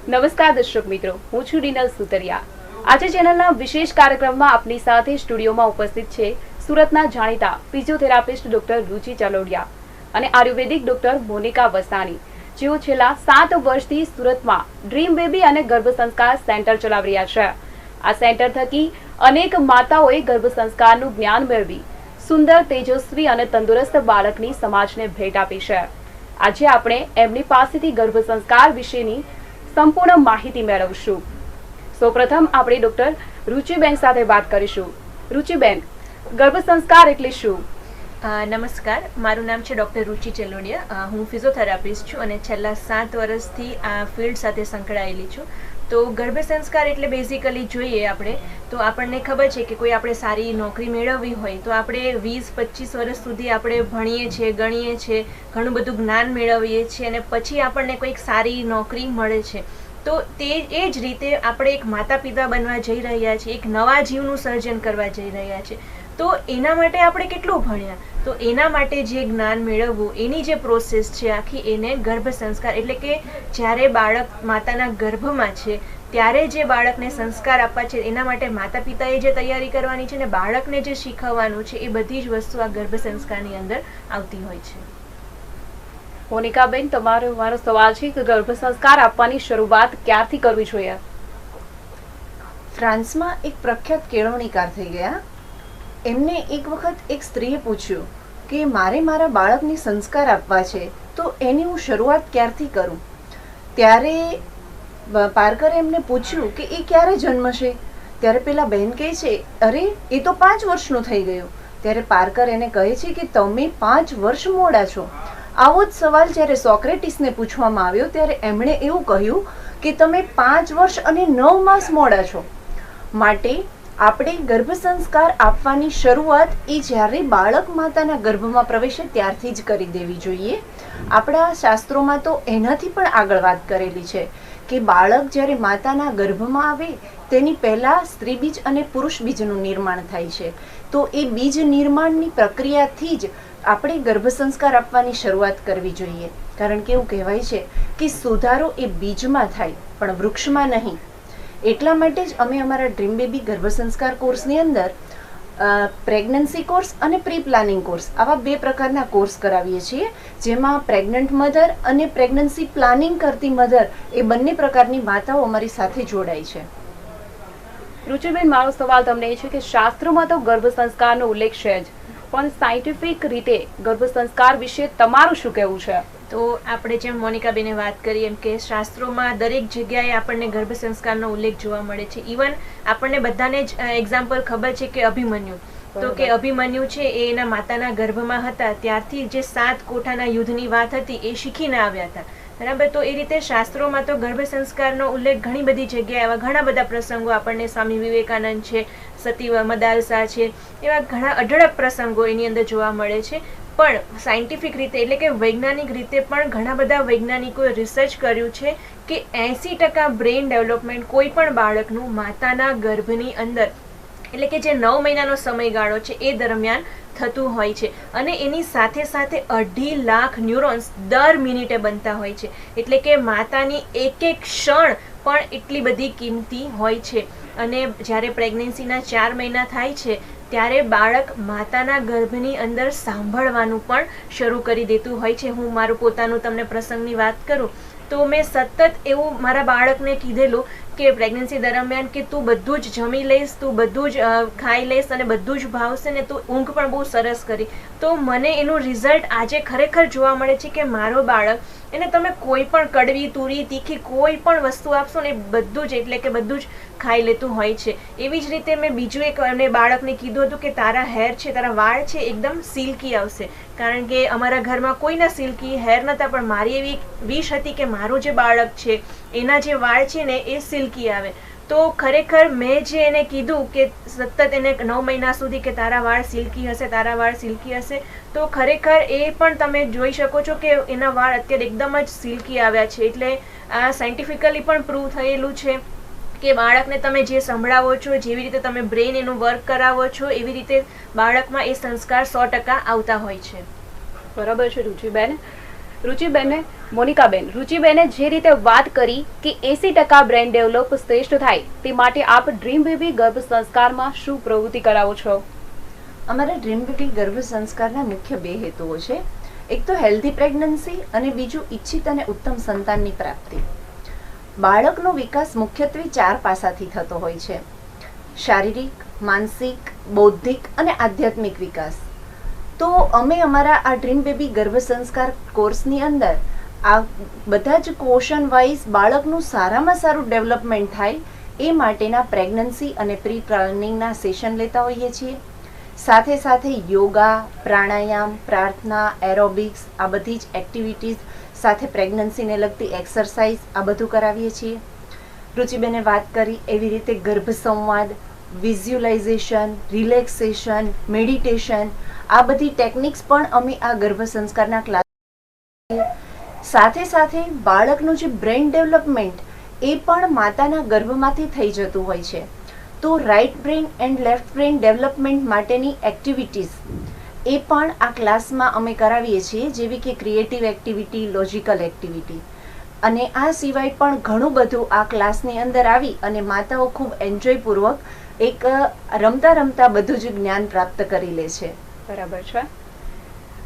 નમસ્કાર દર્શક મિત્રો, હું છું રીનલ સુતરિયા। આજે ચેનલના વિશેષ કાર્યક્રમમાં આપની સાથે સ્ટુડિયોમાં ઉપસ્થિત છે સુરતના જાણીતા ફિઝિયોથેરાપિસ્ટ ડોક્ટર રુચિ ચલોડિયા અને આયુર્વેદિક ડોક્ટર મોનિકા વસાણી, જેઓ છેલ્લા 7 વર્ષથી સુરતમાં ડ્રીમ બેબી અને ગર્ભ સંસ્કાર સેન્ટર ચલાવી રહ્યા છે। આ સેન્ટર થકી અનેક માતાઓએ ગર્ભ સંસ્કારનું જ્ઞાન મેળવી સુંદર, તેજસ્વી અને તંદુરસ્ત બાળકની સમાજને ભેટ આપી છે। આજે આપણે એમની પાસેથી ગર્ભ સંસ્કાર વિશેની સંપૂર્ણ માહિતી મેળવશું। સૌપ્રથમ આપણે ડોક્ટર રુચિબેન સાથે વાત કરીશું। રુચિબેન, ગર્ભ સંસ્કાર એટલે શું? નમસ્કાર, મારું નામ છે ડૉક્ટર રુચિ ચલોડિયા। હું ફિઝિયોથેરાપિસ્ટ છું અને છેલ્લા 7 વર્ષથી આ ફિલ્ડ સાથે સંકળાયેલી છું। તો ગર્ભ સંસ્કાર એટલે બેઝિકલી જોઈએ આપણે તો આપણને ખબર છે કે કોઈ આપણે સારી નોકરી મેળવવી હોય તો આપણે 20-25 વર્ષ સુધી આપણે ભણીએ છીએ, ગણીએ છીએ, ઘણું બધું જ્ઞાન મેળવીએ છીએ અને પછી આપણને કોઈક સારી નોકરી મળે છે। તો એ જ રીતે આપણે એક માતા પિતા બનવા જઈ રહ્યા છીએ, એક નવા જીવનું સર્જન કરવા જઈ રહ્યા છીએ। તો એના માટે આપણે કેટલું ભણ્યા, તો એના માટે જે જ્ઞાન મેળવવું, એની જે પ્રોસેસ છે આખી, એને ગર્ભ સંસ્કાર એટલે કે જ્યારે બાળક માતાના ગર્ભમાં છે ત્યારે જે બાળકને સંસ્કાર આપવા છે એના માટે માતા પિતાએ જે તૈયારી કરવાની છે ને બાળકને જે શીખવવાનું છે એ બધી જ વસ્તુ આ ગર્ભ સંસ્કારની અંદર આવતી હોય છે। મોનિકાબેન, મારો સવાલ છે કે ગર્ભ સંસ્કાર આપવાની શરૂઆત ક્યારથી કરવી જોઈએ? ફ્રાન્સમાં એક પ્રખ્યાત કેળવણીકાર થઈ ગયા। એમને એક વખત એક સ્ત્રીએ પૂછ્યું કે મારે મારા બાળકને સંસ્કાર આપવા છે તો એની હું શરૂઆત ક્યારથી કરું? ત્યારે પાર્કરે એમને પૂછ્યું કે એ ક્યારે જન્મશે? ત્યારે પેલા બહેન કહે છે, અરે એ તો 5 વર્ષનું થઈ ગયું। ત્યારે પાર્કર એને કહે છે કે તમે 5 વર્ષ મોડા છો। આવો જ સવાલ જ્યારે સોક્રેટિસને પૂછવામાં આવ્યો ત્યારે એમણે એવું કહ્યું કે તમે 5 વર્ષ અને 9 માસ મોડા છો। માટે આપણે ગર્ભ સંસ્કાર આપવાની શરૂઆત એ જ્યારે બાળક માતાના ગર્ભમાં પ્રવેશે ત્યારથી જ કરી દેવી જોઈએ। આપણા શાસ્ત્રોમાં તો એનાથી પણ આગળ વાત કરેલી છે કે બાળક જ્યારે માતાના ગર્ભમાં આવે તેની પહેલા સ્ત્રી બીજ અને પુરુષ બીજનું નિર્માણ થાય છે। તો એ બીજ નિર્માણની પ્રક્રિયાથી જ આપણે ગર્ભ સંસ્કાર આપવાની શરૂઆત કરવી જોઈએ, કારણ કે એવું કહેવાય છે કે સુધારો એ બીજમાં થાય પણ વૃક્ષમાં નહીં। એટલા માટે જ અમે અમારા ડ્રીમ બેબી ગર્ભ સંસ્કાર કોર્સની અંદર પ્રેગ્નન્સી કોર્સ અને પ્રી પ્લાનિંગ કોર્સ આવા 2 પ્રકારના કોર્સ કરાવીએ છીએ, જેમાં પ્રેગ્નન્ટ મધર અને પ્રેગ્નન્સી પ્લાનિંગ કરતી મધર એ બંને પ્રકારની માતાઓ અમારી સાથે જોડાય છે। રુચિબેન, મારો સવાલ તમને એ છે કે શાસ્ત્રોમાં તો ગર્ભ સંસ્કારનો ઉલ્લેખ છે જ, પણ સાયન્ટિફિક રીતે ગર્ભ સંસ્કાર વિશે તમારું શું કહેવું છે? તો આપણે જેમ મોનિકાબેને વાત કરી એમ કે શાસ્ત્રોમાં દરેક જગ્યાએ આપણને ગર્ભ સંસ્કારનો ઉલ્લેખ જોવા મળે છે। ઇવન આપણને બધાને જ એક્ઝામ્પલ ખબર છે કે અભિમન્યુ, તો કે અભિમન્યુ છે એ એના માતાના ગર્ભમાં હતા ત્યારથી જે 7 કોઠાના યુદ્ધની વાત હતી એ શીખીને આવ્યા હતા, બરાબર। તો એ રીતે શાસ્ત્રોમાં તો ગર્ભ સંસ્કારનો ઉલ્લેખ ઘણી બધી જગ્યાએ એવા ઘણા બધા પ્રસંગો આપણને સ્વામી વિવેકાનંદ છે, સતી મદાલસા છે, એવા ઘણા અઢળક પ્રસંગો એની અંદર જોવા મળે છે। પણ સાયન્ટિફિક રીતે એટલે કે વૈજ્ઞાનિક રીતે પણ ઘણા બધા વૈજ્ઞાનિકોએ રિસર્ચ કર્યું છે કે 80% બ્રેઇન ડેવલપમેન્ટ કોઈ પણ બાળકનું માતાના ગર્ભની અંદર એટલે કે જે 9 મહિનાનો સમયગાળો છે એ દરમિયાન થતું હોય છે અને એની સાથે સાથે 2.5 લાખ ન્યુરોન્સ દર મિનિટે બનતા હોય છે। એટલે કે માતાની એક ક્ષણ પણ એટલી બધી કિંમતી હોય છે। અને જ્યારે પ્રેગ્નન્સીના 4 મહિના થાય છે ત્યારે બાળક માતાના ગર્ભની અંદર સાંભળવાનું પણ શરૂ કરી દેતું હોય છે। હું મારું પોતાનું તમને પ્રસંગની વાત કરું તો મેં સતત એવું મારા બાળકને કીધેલું કે પ્રેગ્નન્સી દરમિયાન કે તું બધું જ જમી લઈશ, તું બધું જ ખાઈ લઈશ અને બધું જ ભાવશે ને તું ઊંઘ પણ બહુ સરસ કરી। તો મને એનું રિઝલ્ટ આજે ખરેખર જોવા મળે છે કે મારો બાળક એને તમે કોઈ પણ કડવી, તુરી, તીખી કોઈ પણ વસ્તુ આપશો ને બધું જ એટલે કે બધું જ ખાઈ લેતું હોય છે। એવી જ રીતે મેં બીજું એક અને બાળકને કીધું હતું કે તારા હેર છે, તારા વાળ છે એકદમ સિલ્કી આવશે, કારણ કે અમારા ઘરમાં કોઈના સિલ્કી હેર નહોતા, પણ મારી એવી વિશ હતી કે મારું જે બાળક છે એના જે વાળ છે ને એ સિલ્કી આવે। તો ખરેખર મેં જે એને કીધું કે સતત એને 9 મહિના સુધી કે તારા વાળ સિલ્કી હશે, તારા વાળ સિલ્કી હશે, તો ખરેખર એ પણ તમે જોઈ શકો છો કે એના વાળ અત્યારે એકદમ જ સિલ્કી આવ્યા છે। એટલે આ સાયન્ટિફિકલી પણ પ્રૂવ થયેલું છે કે બાળકને તમે જે સંભળાવો છો, જેવી રીતે તમે બ્રેઇન એનું વર્ક કરાવો છો, એવી રીતે બાળકમાં એ સંસ્કાર 100% આવતા હોય છે। બરાબર છે રુચિબેન। રુચિબેને મોનિકાબેન, રુચિબેને જે રીતે વાત કરી કે 80% બ્રેન ડેવલપ શ્રેષ્ઠ થાય તે માટે આપ ડ્રીમ બેબી ગર્ભ સંસ્કારમાં શું પ્રવૃત્તિ કરાવો છો? અમારા ડ્રીમ બેબી ગર્ભ સંસ્કારના મુખ્ય બે હેતુઓ છે. એક તો હેલ્ધી પ્રેગ્નન્સી અને બીજું ઈચ્છિત અને ઉત્તમ સંતાનની પ્રાપ્તિ. બાળકનો વિકાસ મુખ્યત્વે 4 પાસાથી થતો હોય છે: શારીરિક, માનસિક, બૌદ્ધિક અને આધ્યાત્મિક વિકાસ. તો અમે અમારા આ ડ્રીમ બેબી ગર્ભ સંસ્કાર કોર્સની અંદર આ બધા જ ક્વેશ્ચન વાઇઝ બાળકનું સારામાં સારું ડેવલપમેન્ટ થાય એ માટેના પ્રેગ્નન્સી અને પ્રી પ્લાનિંગના સેશન લેતા હોઈએ છીએ. સાથે સાથે યોગા, પ્રાણાયામ, પ્રાર્થના, એરોબિક્સ આ બધી જ એક્ટિવિટીઝ સાથે પ્રેગ્નન્સીને લગતી એક્સરસાઇઝ આ બધું કરાવીએ છીએ. રુચિબેને વાત કરી એવી રીતે ગર્ભ સંવાદ, વિઝ્યુલાઇઝેશન, રિલેક્સેશન, મેડિટેશન આ બધી ટેકનિક્સ પણ અમે આ ગર્ભ સંસ્કારના ક્લાસ. સાથે સાથે બાળકનું જે બ્રેઇન ડેવલપમેન્ટ એ પણ માતાના ગર્ભમાંથી થઈ જતું હોય છે. તો right brain and left brain development માટેની એક્ટિવિટીઝ એ પણ આ ક્લાસમાં અમે કરાવીએ છીએ, જેવી કે ક્રિએટિવ એક્ટિવિટી, લોજિકલ એક્ટિવિટી. અને આ સિવાય પણ ઘણું બધું આ ક્લાસની અંદર આવી અને માતાઓ ખૂબ એન્જોયપૂર્વક એક રમતા રમતા બધું જ જ્ઞાન પ્રાપ્ત કરી લે છે. બરાબર છે.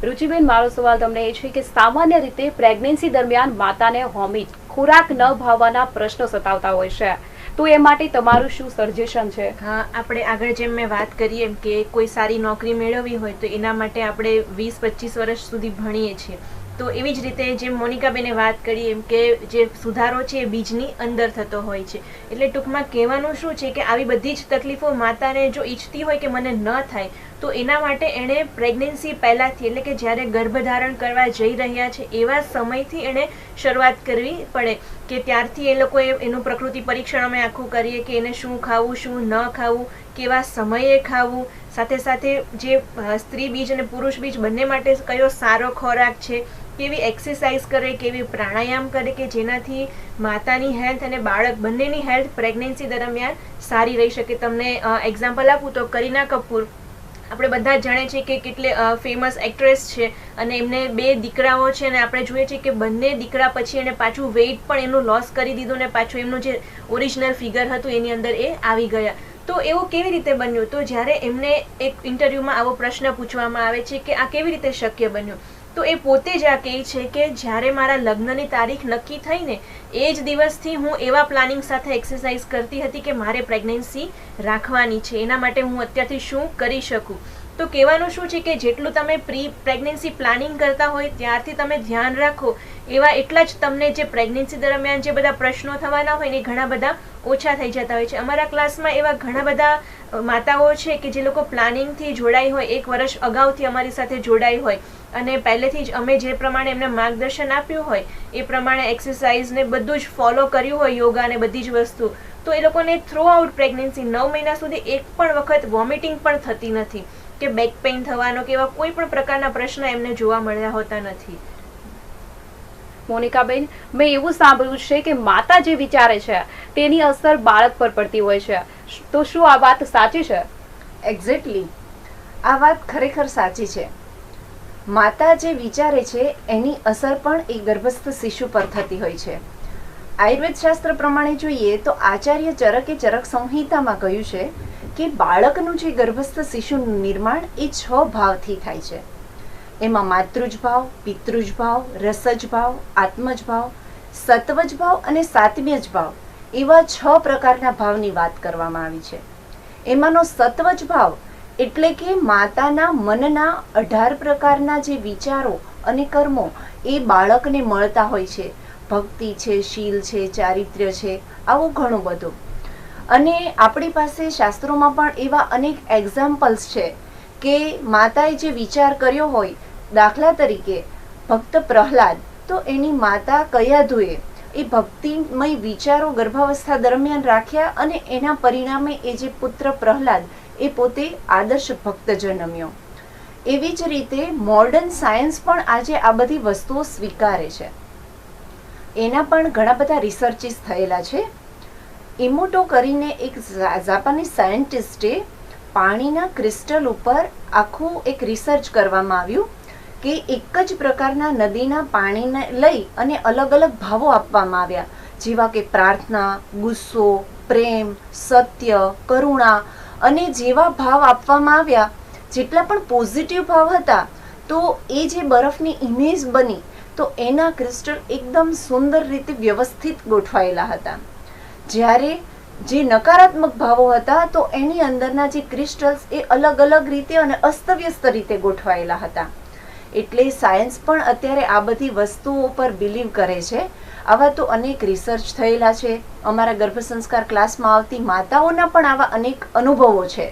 રુચિબેન, મારો સવાલ તમને એ છે કે સામાન્ય રીતે પ્રેગ્નન્સી દરમિયાન માતાને વોમિટ, ખોરાક ન ભાવવાના પ્રશ્નો સતાવતા હોય છે, તો એ માટે તમારું શું સજેશન છે? હા, આપણે આગળ જેમ મેં વાત કરી એમ કે કોઈ સારી નોકરી મેળવવી હોય તો એના માટે આપણે 20-25 વર્ષ સુધી ભણીએ છીએ. તો એવી જ રીતે જેમ મોનિકાબેને વાત કરી એમ કે જે સુધારો છે એ બીજની અંદર થતો હોય છે. એટલે ટૂંકમાં કહેવાનું શું છે કે આવી બધી જ તકલીફો માતાને જો ઈચ્છતી હોય કે મને ન થાય તો એના માટે એણે પ્રેગ્નન્સી પહેલાંથી એટલે કે જ્યારે ગર્ભધારણ કરવા જઈ રહ્યા છે એવા સમયથી એણે શરૂઆત કરવી પડે કે ત્યારથી એ લોકોએ એનું પ્રકૃતિ પરીક્ષણ અમે આખું કરીએ કે એને શું ખાવું, શું ન ખાવું, કેવા સમયે ખાવું, સાથે સાથે જે સ્ત્રી બીજ અને પુરુષ બીજ બંને માટે કયો સારો ખોરાક છે, કેવી એક્સરસાઇઝ કરે, કેવી પ્રાણાયામ કરે કે જેનાથી માતાની હેલ્થ અને બાળક બંનેની હેલ્થ પ્રેગ્નન્સી દરમિયાન સારી રહી શકે. તમને એક્ઝામ્પલ આપું તો કરીના કપૂર આપણે બધા જ જાણીએ છીએ કે કેટલે ફેમસ એક્ટ્રેસ છે અને એમને 2 દીકરાઓ છે અને આપણે જોઈએ છીએ કે બંને દીકરા પછી એને પાછું વેઇટ પણ એનું લોસ કરી દીધું ને પાછું એમનું જે ઓરિજિનલ ફિગર હતું એની અંદર એ આવી ગયા. તો એવું કેવી રીતે બન્યું? તો જ્યારે એમને એક ઇન્ટરવ્યૂમાં આવો પ્રશ્ન પૂછવામાં આવે છે કે આ કેવી રીતે શક્ય બન્યું, તો એ પોતે જ આ કહે છે કે જ્યારે મારા લગ્નની તારીખ નક્કી થઈ ને એ જ દિવસથી હું એવા પ્લાનિંગ સાથે એક્સરસાઇઝ કરતી હતી કે મારે પ્રેગ્નન્સી રાખવાની છે, એના માટે હું અત્યારથી શું કરી શકું. તો કહેવાનું શું છે કે જેટલું તમે પ્રેગ્નન્સી પ્લાનિંગ કરતા હોય ત્યારથી તમે ધ્યાન રાખો એવા એટલા જ તમને જે પ્રેગ્નન્સી દરમિયાન જે બધા પ્રશ્નો થવાના હોય ને ઘણા બધા ઓછા થઈ જતા હોય છે. અમારા ક્લાસમાં એવા ઘણા બધા માતાઓ છે કે જે લોકો પ્લાનિંગથી જોડાઈ હોય, 1 વર્ષ અગાઉથી અમારી સાથે જોડાઈ હોય અને પહેલેથી જ અમે જે પ્રમાણે એમને માર્ગદર્શન આપ્યું હોય એ પ્રમાણે એક્સરસાઇઝ ને બધું જ ફોલો કર્યું હોય, યોગા ને બધી જ વસ્તુ, તો એ લોકોને થ્રુ આઉટ પ્રેગ્નન્સી 9 મહિના સુધી એક પણ વખત વોમિટિંગ પણ થતી નથી કે બેક પેઇન થવાનો કે એવા કોઈ પણ પ્રકારના પ્રશ્ન એમને જોવા મળ્યા હોતા નથી. મોનિકાબેન, મેં એવું સાંભળ્યું છે કે માતા જે વિચારે છે તેની અસર બાળક પર પડતી હોય છે, તો શું આ વાત સાચી છે? એક્ઝેક્ટલી, આ વાત ખરેખર સાચી છે. માતા જે વિચારે છે એની અસર પણ એ ગર્ભસ્થ શિશુ પર થતી હોય છે. આયુર્વેદ શાસ્ત્ર પ્રમાણે જોઈએ તો આચાર્ય ચરકે ચરક સંહિતામાં કહ્યું છે કે બાળકનું જે ગર્ભસ્થ શિશુનું નિર્માણ એ 6 ભાવથી થાય છે. એમાં માતૃજ ભાવ, પિતૃજ ભાવ, રસજ ભાવ, આત્મજ ભાવ, સત્વજ ભાવ અને સાત્મ્યજ ભાવ એવા 6 પ્રકારના ભાવની વાત કરવામાં આવી છે. એમાંનો સત્વજ ભાવ એટલે કે માતાના મનના 18 પ્રકારના જે વિચારો અને કર્મો એ બાળકને મળતા હોય છે. ભક્તિ છે, શીલ છે, ચારિત્ર્ય છે, આવું ઘણું બધું. અને આપણી પાસે શાસ્ત્રોમાં પણ એવા અનેક એક્ઝામ્પલ્સ છે કે માતાએ જે વિચાર કર્યો હોય, દાખલા તરીકે ભક્ત પ્રહલાદ, તો એની માતા કયાધુએ એ ભક્તિમય વિચારો ગર્ભાવસ્થા દરમિયાન રાખ્યા અને એના પરિણામે એ જે પુત્ર પ્રહલાદ એ પોતે આદર્શ ભક્ત જન્મ્યો. એવી જ રીતે મોડર્ન સાયન્સ પણ આજે આ બધી વસ્તુઓ સ્વીકારે છે. એના પણ ઘણા બધા રિસર્ચિસ થયેલા છે. ઇમોટો કરીને એક જાપાનીઝ સાયન્ટિસ્ટે પાણીના ક્રિસ્ટલ ઉપર આખું એક રિસર્ચ કરવામાં આવ્યું કે એક જ પ્રકારના નદીના પાણીને લઈ અને અલગ અલગ ભાવો આપવામાં આવ્યા, જેવા કે પ્રાર્થના, ગુસ્સો, પ્રેમ, સત્ય, કરુણા અને જેવા ભાવ આપવામાં આવ્યા, જેટલા પણ પોઝિટિવ ભાવ હતા, તો એ જે બરફની ઇમેજ બની તો એના ક્રિસ્ટલ એકદમ સુંદર રીતે વ્યવસ્થિત ગોઠવાયેલા હતા. જ્યારે જે નકારાત્મક ભાવો હતા તો એની અંદરના જે ક્રિસ્ટલ્સ એ અલગ અલગ રીતે અને અસ્તવ્યસ્ત રીતે ગોઠવાયેલા હતા. એટલે સાયન્સ પણ અત્યારે આ બધી વસ્તુઓ પર બિલીવ કરે છે. આવા તો અનેક રિસર્ચ થયેલા છે. અમારા ગર્ભસંસ્કાર ક્લાસમાં આવતી માતાઓના પણ આવા અનેક અનુભવો છે.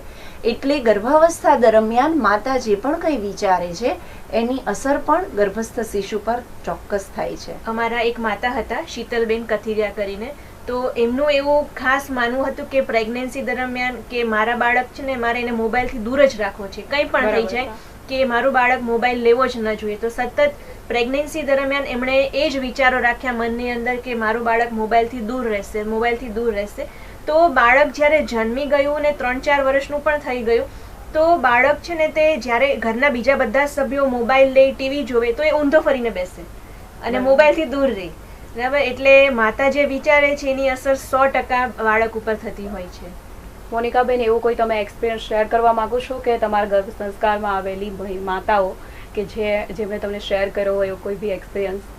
એટલે ગર્ભાવસ્થા દરમિયાન માતા જે પણ કંઈ વિચારે છે એની અસર પણ ગર્ભસ્થ શિશુ પર ચોક્કસ થાય છે. અમારા એક માતા હતા, શીતલબેન કથિરિયા કરીને, તો એમનું એવું ખાસ માનવું હતું કે પ્રેગ્નન્સી દરમિયાન કે મારા બાળક છે ને મારે એને મોબાઈલથી દૂર જ રાખવો છે, કંઈ પણ થઈ જાય કે મારું બાળક મોબાઈલ લેવો જ ન જોઈએ. તો સતત પ્રેગ્નન્સી દરમિયાન એમણે એ જ વિચારો રાખ્યા મનની અંદર કે મારું બાળક મોબાઈલથી દૂર રહેશે, મોબાઈલથી દૂર રહેશે. તો બાળક જ્યારે જન્મી ગયું ને 3-4 વર્ષનું પણ થઈ ગયું, તો બાળક છે ને તે જ્યારે ઘરના બીજા બધા સભ્યો મોબાઈલ લે, ટીવી જોવે, તો એ ઊંધો ફરીને બેસે અને મોબાઈલથી દૂર રહે. બરાબર, એટલે માતા જે વિચારે છે એની અસર 100% બાળક ઉપર થતી હોય છે. મોનિકાબેન, એવું કોઈ તમે એક્સપિરિયન્સ શેર કરવા માંગો છો કે તમારા ગર્ભ સંસ્કારમાં આવેલી માતાઓ કે જેમણે તમને શેર કર્યો હોય એવો કોઈ બી એક્સપિરિયન્સ?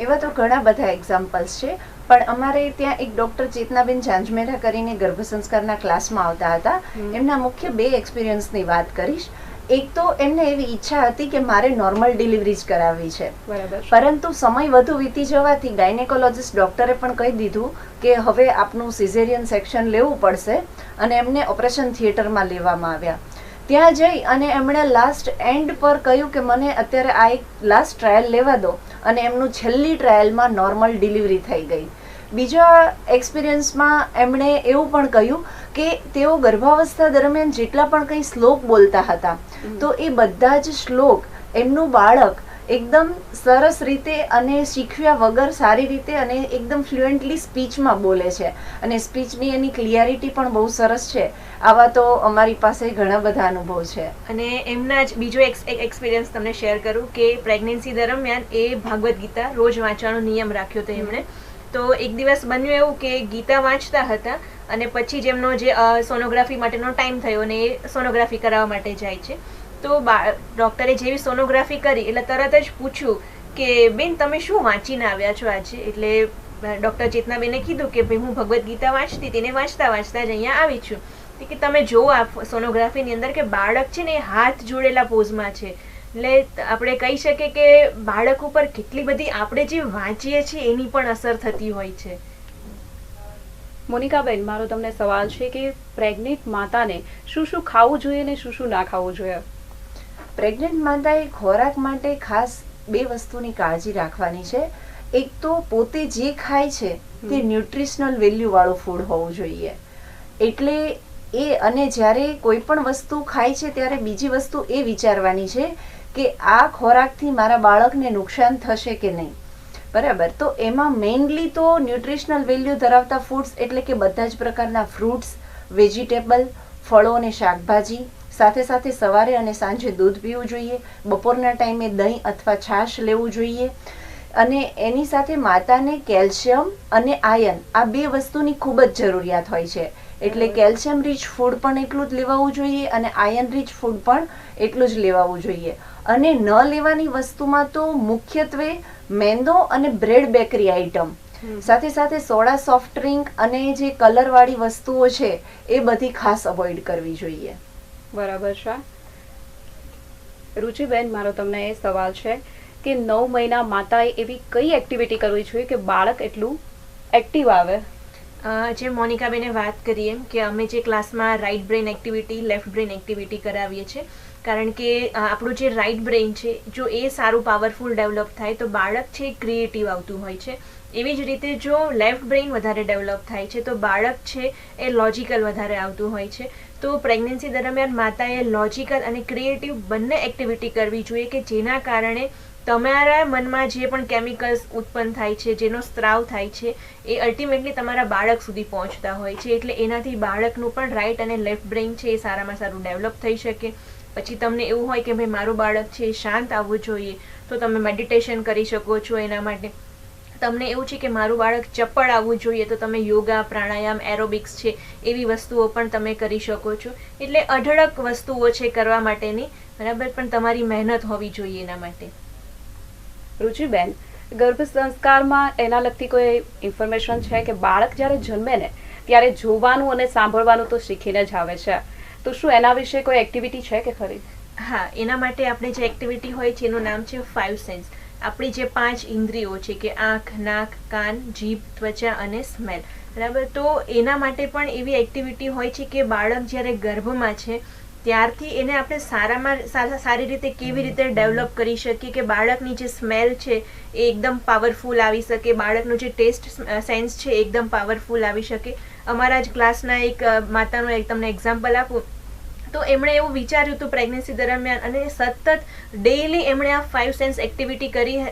એવા તો ઘણા બધા એક્ઝામ્પલ્સ છે, પણ અમારે ત્યાં એક ડૉક્ટર ચેતનાબેન ઝાંઝમેરા કરીને ગર્ભ સંસ્કારના ક્લાસમાં આવતા હતા. એમના મુખ્ય 2 એક્સપિરિયન્સની વાત કરીશ. એક તો એમને એવી ઈચ્છા હતી કે મારે નોર્મલ ડિલિવરી જ કરાવવી છે, બરાબર, પરંતુ સમય વધુ વીતી જવાથી ગાયનેકોલોજીસ્ટ ડૉક્ટરે પણ કહી દીધું કે હવે આપનું સિઝેરિયન સેક્શન લેવું પડશે અને એમને ઓપરેશન થિયેટરમાં લેવામાં આવ્યા. ત્યાં જઈ અને એમણે લાસ્ટ એન્ડ પર કહ્યું કે મને અત્યારે આ એક લાસ્ટ ટ્રાયલ લેવા દો, અને એમનું છેલ્લી ટ્રાયલમાં નોર્મલ ડિલિવરી થઈ ગઈ. બીજા એક્સપિરિયન્સમાં એમણે એવું પણ કહ્યું કે તેઓ ગર્ભાવસ્થા દરમિયાન જેટલા પણ કંઈ શ્લોક બોલતા હતા, તો એ બધા જ શ્લોક એમનું બાળક એકદમ સરસ રીતે અને શીખ્યા વગર સારી રીતે અને એકદમ ફ્લુએન્ટલી સ્પીચમાં બોલે છે, અને સ્પીચની એની ક્લિયરિટી પણ બહુ સરસ છે. આવા તો અમારી પાસે ઘણા બધા અનુભવ છે. અને એમના જ બીજો એક્સપિરિયન્સ તમને શેર કરું કે પ્રેગ્નન્સી દરમિયાન એ ભાગવત ગીતા રોજ વાંચવાનો નિયમ રાખ્યો હતો એમણે. તો એક દિવસ બન્યું એવું કે ગીતા વાંચતા હતા અને પછી જેમનો જે સોનોગ્રાફી માટેનો ટાઈમ થયો અને એ સોનોગ્રાફી કરાવવા માટે જાય છે. તો ડૉક્ટરે જેવી સોનોગ્રાફી કરી એટલે તરત જ પૂછ્યું કે બેન તમે શું વાંચીને આવ્યા છો આજે? એટલે ડૉક્ટર ચેતનાબેને કીધું કે ભાઈ હું ભગવદ્ ગીતા વાંચતી તેને વાંચતા વાંચતા જ અહીંયા આવી છું. કે તમે જુઓ આ સોનોગ્રાફીની અંદર કે બાળક છે ને એ હાથ જોડેલા પોઝમાં છે. એટલે આપણે કહી શકીએ કે બાળક ઉપર કેટલી બધી આપણે જે વાંચીએ છીએ એની પણ અસર થતી હોય છે. મોનિકાબેન, મારો તમને સવાલ છે કે પ્રેગ્નેન્ટ માતાને શું શું ખાવું જોઈએ ને શું શું ના ખાવું જોઈએ? પ્રેગ્નેન્ટ માતાએ ખોરાક માટે ખાસ 2 વસ્તુની કાળજી રાખવાની છે. એક તો પોતે જે ખાય છે તે ન્યુટ્રિશનલ વેલ્યુ વાળું ફૂડ હોવું જોઈએ. એટલે એ અને જ્યારે કોઈ પણ વસ્તુ ખાય છે ત્યારે બીજી વસ્તુ એ વિચારવાની છે કે આ ખોરાકથી મારા બાળકને નુકસાન થશે કે નહીં. બરાબર, તો એમાં મેઇનલી તો ન્યુટ્રિશનલ વેલ્યુ ધરાવતા ફૂડ્સ એટલે કે બધા જ પ્રકારના ફ્રૂટ્સ, વેજીટેબલ, ફળો અને શાકભાજી, સાથે સાથે સવારે અને સાંજે દૂધ પીવું જોઈએ. બપોરના ટાઈમે દહીં અથવા છાશ લેવું જોઈએ. અને એની સાથે માતાને કેલ્શિયમ અને આયર્ન આ 2 વસ્તુની ખૂબ જ જરૂરિયાત હોય છે. એટલે કેલ્શિયમ રીચ ફૂડ પણ એટલું જ લેવાવું જોઈએ અને આયર્ન રીચ ફૂડ પણ એટલું જ લેવાવું જોઈએ. અને ન લેવાની વસ્તુમાં તો મુખ્યત્વે મેંદો અને બ્રેડ બેકરી આઇટમ, સાથે સાથે સોડા, સોફ્ટ ડ્રિંક અને જે કલરવાળી વસ્તુઓ છે એ બધી ખાસ અવોઇડ કરવી જોઈએ. બરાબર છે. રુચિબેન, મારો તમને એ સવાલ છે કે 9 મહિના માતાએ એવી કઈ એક્ટિવિટી કરવી જોઈએ કે બાળક એટલું એક્ટિવ આવે? જે મોનિકાબેને વાત કરી એમ કે અમે જે ક્લાસમાં right brain activity, left brain activity કરાવીએ છીએ, કારણ કે આપણું જે રાઇટ બ્રેન છે જો એ સારું પાવરફુલ ડેવલપ થાય તો બાળક છે ક્રિએટિવ આવતું હોય છે. એવી જ રીતે જો લેફ્ટ બ્રેન વધારે ડેવલપ થાય છે તો બાળક છે એ લોજિકલ વધારે આવતું હોય છે. તો પ્રેગ્નન્સી દરમિયાન માતાએ લોજિકલ અને ક્રિએટિવ બંને એક્ટિવિટી કરવી જોઈએ કે જેના કારણે તમારા મનમાં જે પણ કેમિકલ્સ ઉત્પન્ન થાય છે, જેનો સ્ત્રાવ થાય છે, એ અલ્ટિમેટલી તમારા બાળક સુધી પહોંચતા હોય છે. એટલે એનાથી બાળકનું પણ રાઇટ અને લેફ્ટ બ્રેઇન છે એ સારામાં સારું ડેવલપ થઈ શકે. પછી તમને એવું હોય કે ભાઈ મારું બાળક છે શાંત આવવું જોઈએ તો તમે મેડિટેશન કરી શકો છો એના માટે. તમને એવું છે કે મારું બાળક ચપ્પળ આવવું જોઈએ તો તમે યોગા, પ્રાણાયામ, એરોબિક્સ છે એવી વસ્તુઓ પણ તમે કરી શકો છો. એટલે અઢળક વસ્તુઓ છે કરવા માટેની, બરાબર, પણ તમારી મહેનત હોવી જોઈએ એના માટે. રુચિબેન, ગર્ભ સંસ્કારમાં એના લગતી કોઈ ઇન્ફોર્મેશન છે કે બાળક જ્યારે જન્મે ને ત્યારે જોવાનું અને સાંભળવાનું તો શીખીને જ આવે છે, તો શું એના વિશે કોઈ એક્ટિવિટી છે કે ખરી? હા, એના માટે આપણે જે એક્ટિવિટી હોય છે એનું નામ છે 5 સેન્સ. આપણી જે 5 ઇન્દ્રિયો છે કે આંખ, નાક, કાન, જીભ, ત્વચા અને સ્મેલ, બરાબર. તો એના માટે પણ એવી એક્ટિવિટી હોય છે કે બાળક જ્યારે ગર્ભમાં છે ત્યારથી એને આપણે સારી રીતે કેવી રીતે ડેવલપ કરી શકીએ કે બાળકની જે સ્મેલ છે એ એકદમ પાવરફુલ આવી શકે, બાળકનું જે ટેસ્ટ સેન્સ છે એ એકદમ પાવરફુલ આવી શકે. અમારા જ ક્લાસના એક માતાનું એક તમને એક્ઝામ્પલ આપું તો એમણે એવું વિચાર્યું હતું પ્રેગ્નન્સી દરમિયાન અને સતત ડેઈલી એમણે આ 5 સેન્સ એક્ટિવિટી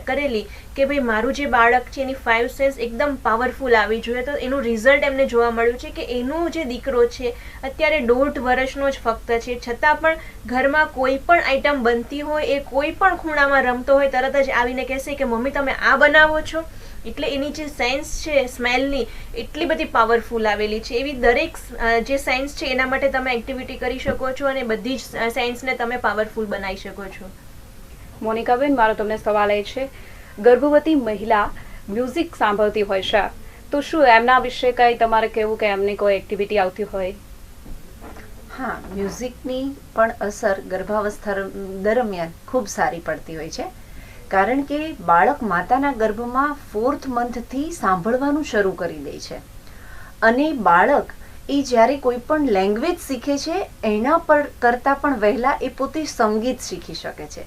કરેલી કે ભાઈ મારું જે બાળક છે એની 5 સેન્સ એકદમ પાવરફુલ આવી જોઈએ. તો એનું રિઝલ્ટ એમને જોવા મળ્યું છે કે એનું જે દીકરો છે અત્યારે 1.5 વર્ષનો જ ફક્ત છે, છતાં પણ ઘરમાં કોઈ પણ આઈટમ બનતી હોય એ કોઈ પણ ખૂણામાં રમતો હોય તરત જ આવીને કહેશે કે મમ્મી તમે આ બનાવો છો. એટલે એની જે સેન્સ છે સ્મેલની એટલી બધી પાવરફુલ આવેલી છે. એવી દરેક જે સેન્સ છે એના માટે તમે એક્ટિવિટી કરી શકો છો અને બધી જ સેન્સને તમે પાવરફુલ બનાવી શકો છો. મોનિકાબેન, મારો તમને સવાલ એ છે, ગર્ભવતી મહિલા મ્યુઝિક સાંભળતી હોય છે તો શું એમના વિશે કંઈ તમારે કહેવું કે એમની કોઈ એક્ટિવિટી આવતી હોય? હા, મ્યુઝિકની પણ અસર ગર્ભાવસ્થા દરમિયાન ખૂબ સારી પડતી હોય છે, કારણ કે બાળક માતાના ગર્ભમાં 4th મંથથી સાંભળવાનું શરૂ કરી દે છે અને બાળક એ જ્યારે કોઈ પણ લેંગ્વેજ શીખે છે એના પર કરતાં પણ વહેલા એ પોતે સંગીત શીખી શકે છે.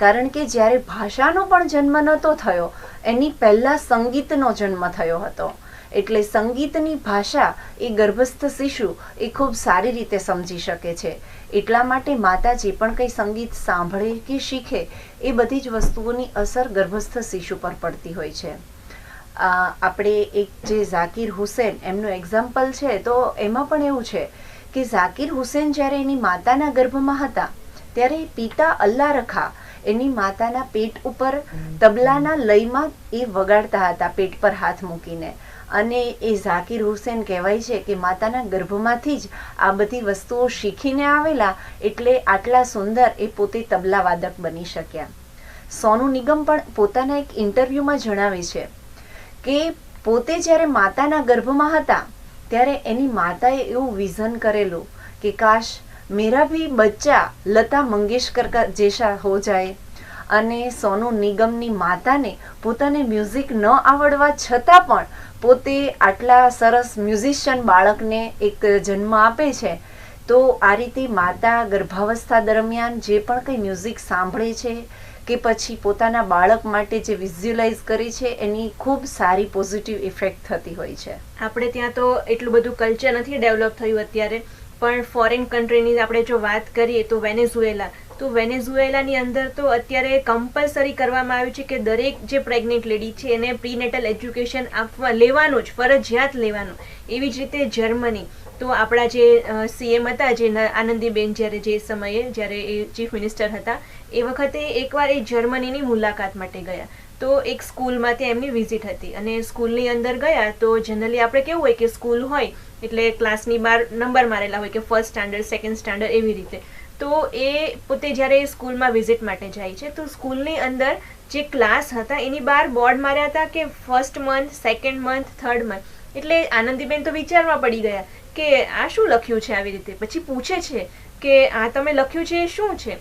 કારણ કે જ્યારે ભાષાનો પણ જન્મ નહોતો થયો એની પહેલાં સંગીતનો જન્મ થયો હતો. એટલે સંગીતની ભાષા એ ગર્ભસ્થ શિશુ એ ખૂબ સારી રીતે સમજી શકે છે. એટલા માટે માતા જે પણ કંઈ સંગીત સાંભળે કે શીખે એ બધી જ વસ્તુઓની અસર ગર્ભસ્થ શિશુ પર પડતી હોય છે. આપણે એક જે ઝાકિર હુસેન એમનું એક્ઝામ્પલ છે તો એમાં પણ એવું છે કે ઝાકિર હુસેન જ્યારે એની માતાના ગર્ભમાં હતા ત્યારે પિતા અલ્લાહ રખા એની માતાના પેટ ઉપર તબલાના લયમાં એ વગાડતા હતા પેટ પર હાથ મૂકીને. અને એ ઝાકિર હુસેન કહેવાય છે કે માતાના ગર્ભમાંથી જ આ બધી વસ્તુઓ શીખીને આવેલા, એટલે આટલા સુંદર એ પોતે તબલા વાદક બની શક્યા. સોનુ નિગમ પણ પોતાના એક ઇન્ટરવ્યૂમાં જણાવે છે કે પોતે જ્યારે માતાના ગર્ભમાં હતા ત્યારે એની માતાએ એવું વિઝન કરેલું કે કાશ મેરા ભી બચ્ચા લતા મંગેશકર કા જૈસા હો જાય. અને સોનુ નિગમની માતાને પોતાને મ્યુઝિક ન આવડવા છતાં પણ પોતે આટલા સરસ મ્યુઝિશિયન બાળકને એક જન્મ આપે છે. તો આ રીતે માતા ગર્ભાવસ્થા દરમિયાન જે પણ કંઈ મ્યુઝિક સાંભળે છે કે પછી પોતાના બાળક માટે જે વિઝ્યુઅલાઇઝ કરી છે એની ખૂબ સારી પોઝિટિવ ઇફેક્ટ થતી હોય છે. આપણે ત્યાં તો એટલું બધું કલ્ચર નથી ડેવલપ થયું અત્યારે, પણ ફોરેન કન્ટ્રીની આપણે જો વાત કરીએ તો વેનેઝુએલા, તો વેનેઝુએલાની અંદર તો અત્યારે કમ્પલસરી કરવામાં આવ્યું છે કે દરેક જે પ્રેગ્નેન્ટ લેડી છે એને પ્રીનેટલ એજ્યુકેશન લેવાનું જ, ફરજિયાત લેવાનું. એવી જ રીતે જર્મની, તો આપણા જે સીએમ હતા જે આનંદીબેન જે સમયે જ્યારે એ ચીફ મિનિસ્ટર હતા એ વખતે એકવાર એ જર્મનીની મુલાકાત માટે ગયા. તો એક સ્કૂલમાં ત્યાં એમની વિઝિટ હતી અને સ્કૂલની અંદર ગયા તો જનરલી આપણે કેવું હોય કે સ્કૂલ હોય એટલે ક્લાસની બહાર નંબર મારેલા હોય કે 1st સ્ટાન્ડર્ડ, 2nd સ્ટાન્ડર્ડ એવી રીતે. તો એ પોતે જ્યારે સ્કૂલમાં વિઝિટ માટે જાય છે તો સ્કૂલની અંદર જે ક્લાસ હતા એની બહાર બોર્ડ માર્યા હતા કે 1st month, 2nd month, 3rd month. એટલે આનંદીબેન તો વિચારમાં પડી ગયા કે આ શું લખ્યું છે આવી રીતે. પછી પૂછે છે કે આ તમે લખ્યું છે એ શું છે?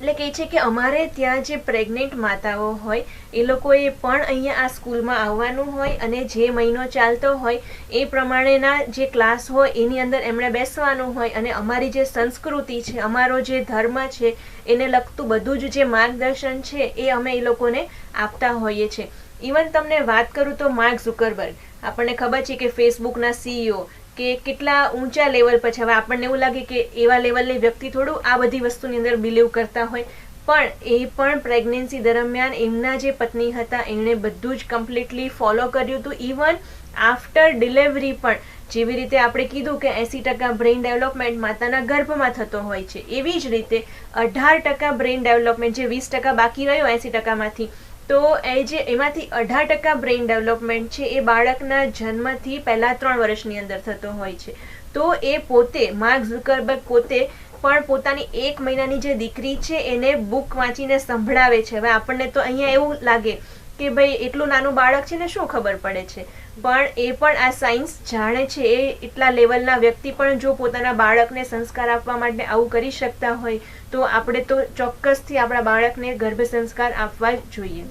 એટલે કહે છે કે અમારે ત્યાં જે પ્રેગ્નેન્ટ માતાઓ હોય એ લોકોએ પણ અહીંયા આ સ્કૂલમાં આવવાનું હોય અને જે મહિનો ચાલતો હોય એ પ્રમાણેના જે ક્લાસ હોય એની અંદર એમણે બેસવાનું હોય અને અમારી જે સંસ્કૃતિ છે, અમારો જે ધર્મ છે એને લગતું બધું જ જે માર્ગદર્શન છે એ અમે એ લોકોને આપતા હોઈએ છીએ. ઇવન તમને વાત કરું તો માર્ક ઝુકરબર્ગ, આપણને ખબર છે કે ફેસબુકના CEO કે કેટલા ઊંચા લેવલ પર છે. હવે આપણને એવું લાગે કે એવા લેવલની વ્યક્તિ થોડું આ બધી વસ્તુની અંદર બિલીવ કરતા હોય, પણ એ પણ પ્રેગ્નન્સી દરમિયાન એમના જે પત્ની હતા એમણે બધું જ કમ્પ્લીટલી ફોલો કર્યું હતું. ઇવન આફ્ટર ડિલિવરી પણ જેવી રીતે આપણે કીધું કે 80% બ્રેઇન ડેવલપમેન્ટ માતાના ગર્ભમાં થતો હોય છે, એવી જ રીતે 18% બ્રેઇન ડેવલપમેન્ટ, જે 20% બાકી રહ્યો 80%માંથી, તો એ જે એમાંથી 18% બ્રેઇન ડેવલપમેન્ટ છે એ બાળકના જન્મથી પહેલા 3 વર્ષની અંદર થતો હોય છે. તો એ પોતે માર્ક ઝુકરબર્ગ પોતે પણ પોતાની 1 મહિનાની જે દીકરી છે એને બુક વાંચીને સંભળાવે છે. હવે આપણને તો અહીંયા એવું લાગે કે ભાઈ એટલું નાનું બાળક છે ને શું ખબર પડે છે, પણ એ પણ આ સાયન્સ જાણે છે. એ એટલા લેવલના વ્યક્તિ પણ જો પોતાના બાળકને સંસ્કાર આપવા માટે આવું કરી શકતા હોય તો આપણે તો ચોક્કસથી આપણા બાળકને ગર્ભ સંસ્કાર આપવા જ જોઈએ.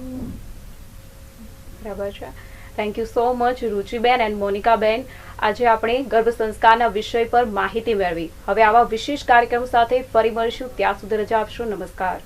બરાબર છે. થેન્ક યુ સો મચ રુચિબેન એન્ડ મોનિકાબેન. આજે આપણે ગર્ભ સંસ્કારના વિષય પર માહિતી મેળવી. હવે આવા વિશેષ કાર્યક્રમ સાથે ફરી મળીશું. ત્યાં સુધી રજા આપશો. નમસ્કાર.